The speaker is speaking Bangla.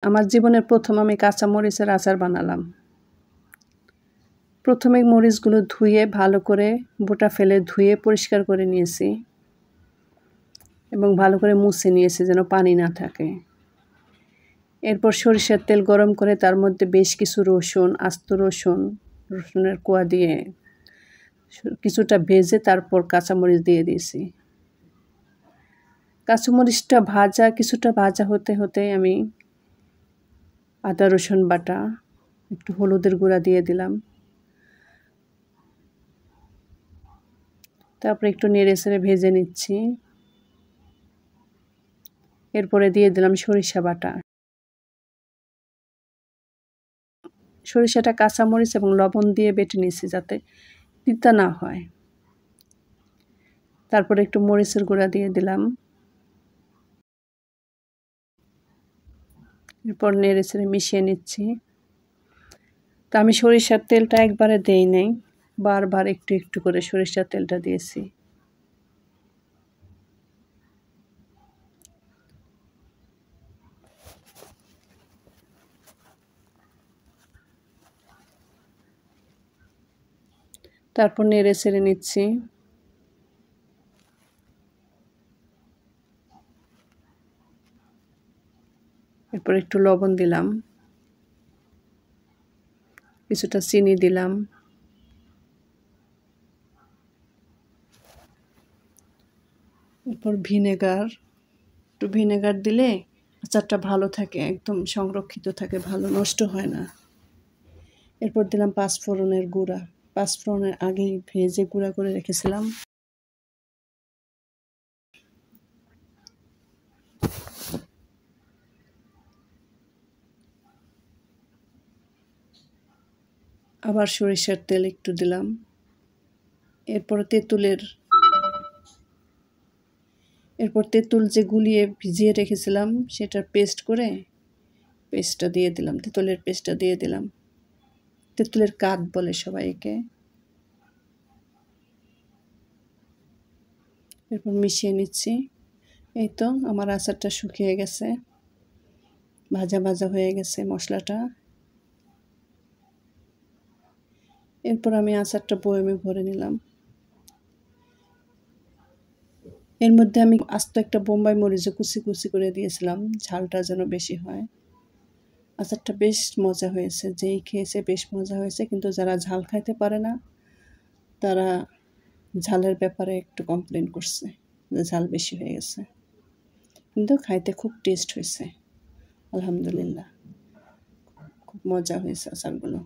আমার জীবনের প্রথম আমি কাঁচা মরিচের আচার বানালাম। প্রথমে মরিচগুলো ধুয়ে ভালো করে বোটা ফেলে ধুয়ে পরিষ্কার করে নিয়েছি এবং ভালো করে মুছে নিয়েছি যেন পানি না থাকে। এরপর সরিষার তেল গরম করে তার মধ্যে বেশ কিছু রসুন, আস্ত রসুন, রসুনের কোয়া দিয়ে কিছুটা ভেজে তারপর কাঁচামরিচ দিয়ে দিয়েছি। কাঁচামরিচটা কিছুটা ভাজা হতে হতে আমি আদা রসুন বাটা, একটু হলুদের গুঁড়া দিয়ে দিলাম। তারপরে একটু নেড়েচেড়ে ভেজে নিচ্ছি। এরপরে দিয়ে দিলাম সরিষা বাটা। সরিষাটা কাঁচামরিচ এবং লবণ দিয়ে বেটে নিয়েছি যাতে তিতা না হয়। তারপরে একটু মরিচের গুঁড়া দিয়ে দিলাম। এরপর নেড়েচেড়ে মিশিয়ে নিচ্ছি। তো আমি সরিষার তেলটা একবারে দেই নাই, বারবার একটু একটু করে সরিষার তেলটা দিয়েছি। তারপর নেড়েচেড়ে নিচ্ছি। এরপর একটু লবণ দিলাম, কিছুটা চিনি দিলাম, এরপর একটু ভিনেগার দিলে আচারটা ভালো থাকে, একদম সংরক্ষিত থাকে, ভালো নষ্ট হয় না। এরপর দিলাম পাঁচফোড়নের গুঁড়া, পাঁচফোড়নের আগেই ভেজে গুঁড়া করে রেখেছিলাম। আবার সরিষার তেল একটু দিলাম। এরপর তেঁতুল যে গুলিয়ে ভিজিয়ে রেখেছিলাম সেটার পেস্টটা দিয়ে দিলাম, তেঁতুলের পেস্টটা দিয়ে দিলাম। তেঁতুলের কাঁধ বলে সবাইকে। এরপর মিশিয়ে নিচ্ছি। এই তো আমার আচারটা শুকিয়ে গেছে, ভাজা ভাজা হয়ে গেছে মশলাটা। এরপর আমি আচারটা বয়ামে ভরে নিলাম। এর মধ্যে আমি আস্ত একটা বোম্বাই মরিচও কুচি কুচি করে দিয়েছিলাম, ঝালটা যেন বেশি হয়। আচারটা বেশ মজা হয়েছে, যেই খেয়েছে বেশ মজা হয়েছে, কিন্তু যারা ঝাল খাইতে পারে না তারা ঝালের ব্যাপারে একটু কমপ্লেন করছে যে ঝাল বেশি হয়ে গেছে, কিন্তু খাইতে খুব টেস্ট হয়েছে। আলহামদুলিল্লাহ, খুব মজা হয়েছে আচারগুলো।